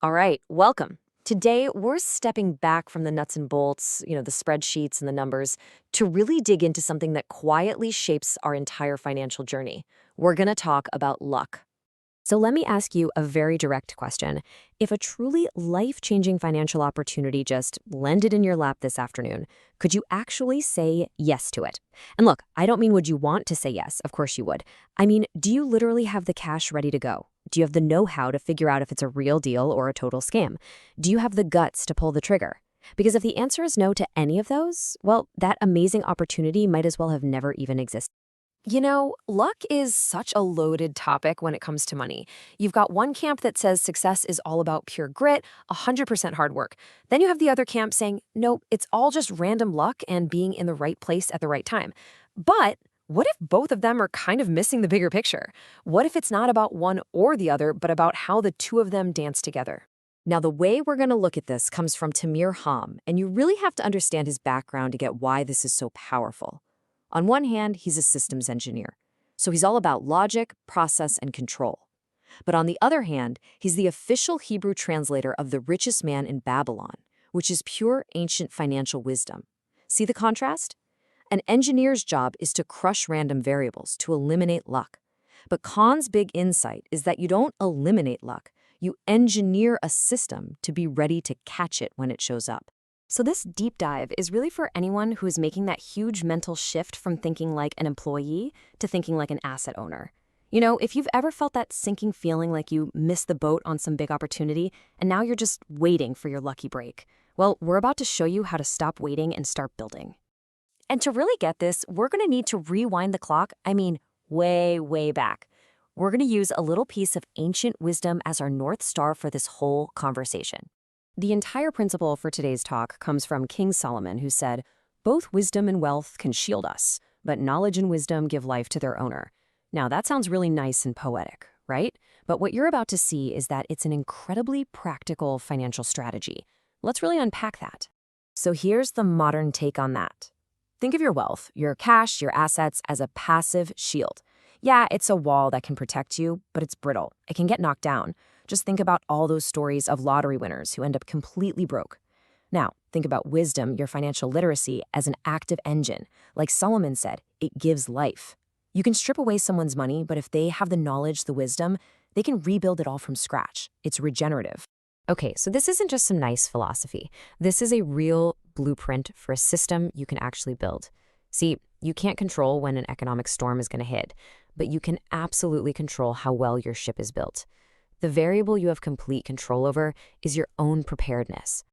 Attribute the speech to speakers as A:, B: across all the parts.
A: All right, welcome. Today, we're stepping back from the nuts and bolts, the spreadsheets and the numbers, to really dig into something that quietly shapes our entire financial journey. We're going to talk about luck. So let me ask you a very direct question. If a truly life-changing financial opportunity just landed in your lap this afternoon, could you actually say yes to it? And look, I don't mean would you want to say yes, of course you would. I mean, do you literally have the cash ready to go? Do you have the know-how to figure out if it's a real deal or a total scam? Do you have the guts to pull the trigger? Because if the answer is no to any of those, well, that amazing opportunity might as well have never even existed. Luck is such a loaded topic when it comes to money. You've got one camp that says success is all about pure grit, 100% hard work. Then you have the other camp saying, nope, it's all just random luck and being in the right place at the right time. But what if both of them are kind of missing the bigger picture? What if it's not about one or the other, but about how the two of them dance together? Now, the way we're going to look at this comes from Tamir, and you really have to understand his background to get why this is so powerful. On one hand, he's a systems engineer, so he's all about logic, process, and control. But on the other hand, he's the official Hebrew translator of the richest man in Babylon, which is pure ancient financial wisdom. See the contrast? An engineer's job is to crush random variables, to eliminate luck. But Khan's big insight is that you don't eliminate luck, you engineer a system to be ready to catch it when it shows up. So this deep dive is really for anyone who is making that huge mental shift from thinking like an employee to thinking like an asset owner. If you've ever felt that sinking feeling like you missed the boat on some big opportunity and now you're just waiting for your lucky break, well, we're about to show you how to stop waiting and start building. And to really get this, we're going to need to rewind the clock, way, way back. We're going to use a little piece of ancient wisdom as our North Star for this whole conversation. The entire principle for today's talk comes from King Solomon, who said, "Both wisdom and wealth can shield us, but knowledge and wisdom give life to their owner." Now, that sounds really nice and poetic, right? But what you're about to see is that it's an incredibly practical financial strategy. Let's really unpack that. So here's the modern take on that. Think of your wealth, your cash, your assets as a passive shield. Yeah, it's a wall that can protect you, but it's brittle. It can get knocked down. Just think about all those stories of lottery winners who end up completely broke. Now, think about wisdom, your financial literacy, as an active engine. Like Solomon said, it gives life. You can strip away someone's money, but if they have the knowledge, the wisdom, they can rebuild it all from scratch. It's regenerative. Okay, so this isn't just some nice philosophy. This is a real blueprint for a system you can actually build. See, you can't control when an economic storm is going to hit, but you can absolutely control how well your ship is built. The variable you have complete control over is your own preparedness.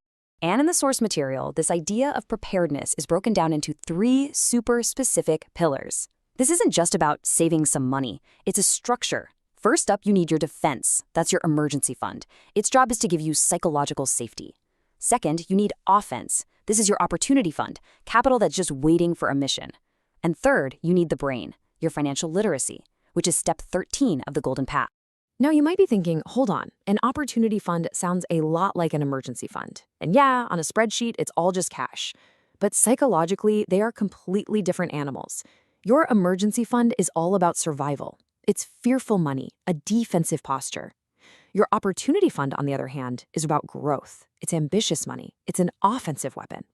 A: And in the source material, this idea of preparedness is broken down into 3 super specific pillars. This isn't just about saving some money. It's a structure. First up, you need your defense. That's your emergency fund. Its job is to give you psychological safety. Second, you need offense. This is your opportunity fund, capital that's just waiting for a mission. And third, you need the brain, your financial literacy, which is step 13 of the Golden Path. Now, you might be thinking, hold on, an opportunity fund sounds a lot like an emergency fund. And yeah, on a spreadsheet, it's all just cash. But psychologically, they are completely different animals. Your emergency fund is all about survival. It's fearful money, a defensive posture. Your opportunity fund, on the other hand, is about growth. It's ambitious money. It's an offensive weapon.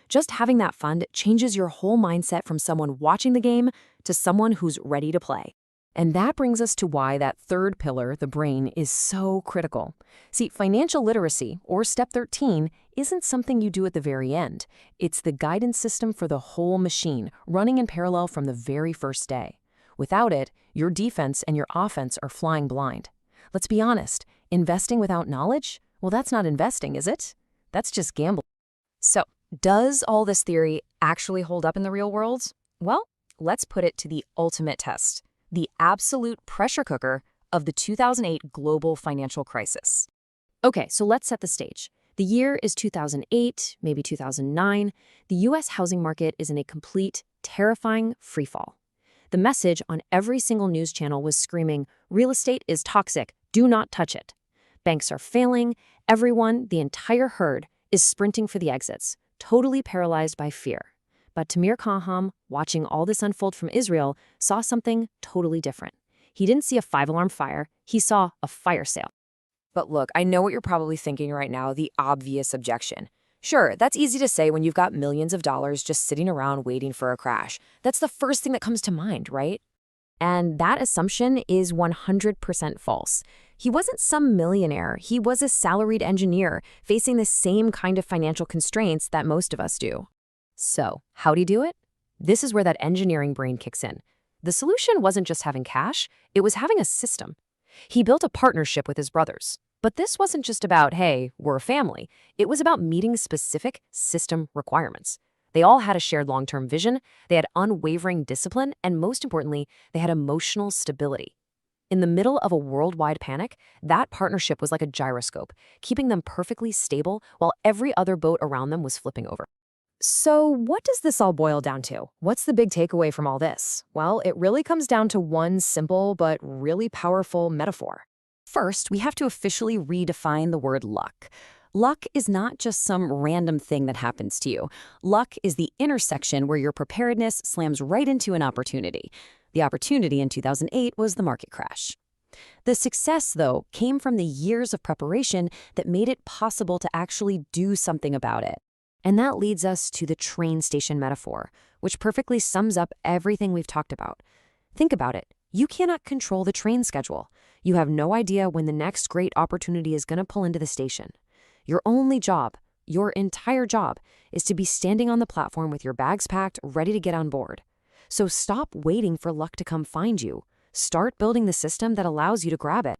A: Just having that fund changes your whole mindset from someone watching the game to someone who's ready to play. And that brings us to why that third pillar, the brain, is so critical. See, financial literacy, or step 13, isn't something you do at the very end. It's the guidance system for the whole machine, running in parallel from the very first day. Without it, your defense and your offense are flying blind. Let's be honest, investing without knowledge? Well, that's not investing, is it? That's just gambling. So, does all this theory actually hold up in the real world? Well, let's put it to the ultimate test. The absolute pressure cooker of the 2008 global financial crisis. Okay, so let's set the stage. The year is 2008, maybe 2009. The U.S. housing market is in a complete, terrifying freefall. The message on every single news channel was screaming, "Real estate is toxic. Do not touch it." Banks are failing. Everyone, the entire herd, is sprinting for the exits, totally paralyzed by fear. But Tamir, watching all this unfold from Israel, saw something totally different. He didn't see a 5-alarm fire. He saw a fire sale.
B: But look, I know what you're probably thinking right now, the obvious objection. Sure, that's easy to say when you've got millions of dollars just sitting around waiting for a crash. That's the first thing that comes to mind, right?
A: And that assumption is 100% false. He wasn't some millionaire. He was a salaried engineer facing the same kind of financial constraints that most of us do. So, how'd he do it? This is where that engineering brain kicks in. The solution wasn't just having cash, it was having a system. He built a partnership with his brothers. But this wasn't just about, hey, we're a family. It was about meeting specific system requirements. They all had a shared long-term vision, they had unwavering discipline, and most importantly, they had emotional stability. In the middle of a worldwide panic, that partnership was like a gyroscope, keeping them perfectly stable while every other boat around them was flipping over. So what does this all boil down to? What's the big takeaway from all this? Well, it really comes down to one simple but really powerful metaphor. First, we have to officially redefine the word luck. Luck is not just some random thing that happens to you. Luck is the intersection where your preparedness slams right into an opportunity. The opportunity in 2008 was the market crash. The success, though, came from the years of preparation that made it possible to actually do something about it. And that leads us to the train station metaphor, which perfectly sums up everything we've talked about. Think about it. You cannot control the train schedule. You have no idea when the next great opportunity is going to pull into the station. Your only job, your entire job, is to be standing on the platform with your bags packed, ready to get on board. So stop waiting for luck to come find you. Start building the system that allows you to grab it.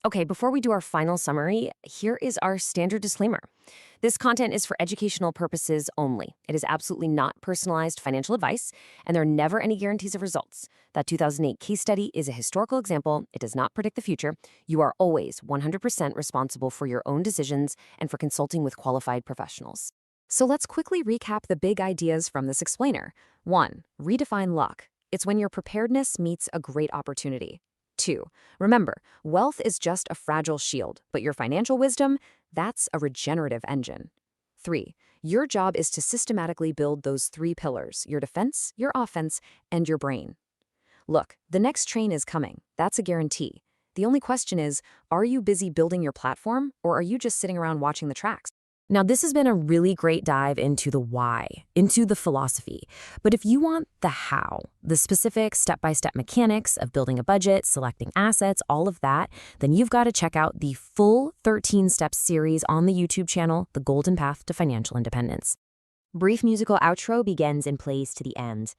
A: Okay, before we do our final summary, here is our standard disclaimer. This content is for educational purposes only. It is absolutely not personalized financial advice, and there are never any guarantees of results. That 2008 case study is a historical example. It does not predict the future. You are always 100% responsible for your own decisions and for consulting with qualified professionals. So let's quickly recap the big ideas from this explainer. 1. Redefine luck. It's when your preparedness meets a great opportunity. 2. Remember, wealth is just a fragile shield, but your financial wisdom, that's a regenerative engine. 3. Your job is to systematically build those 3 pillars, your defense, your offense, and your brain. Look, the next train is coming. That's a guarantee. The only question is, are you busy building your platform, or are you just sitting around watching the tracks? Now, this has been a really great dive into the why, into the philosophy. But if you want the how, the specific step-by-step mechanics of building a budget, selecting assets, all of that, then you've got to check out the full 13-step series on the YouTube channel, The Golden Path to Financial Independence. Brief musical outro begins and plays to the end.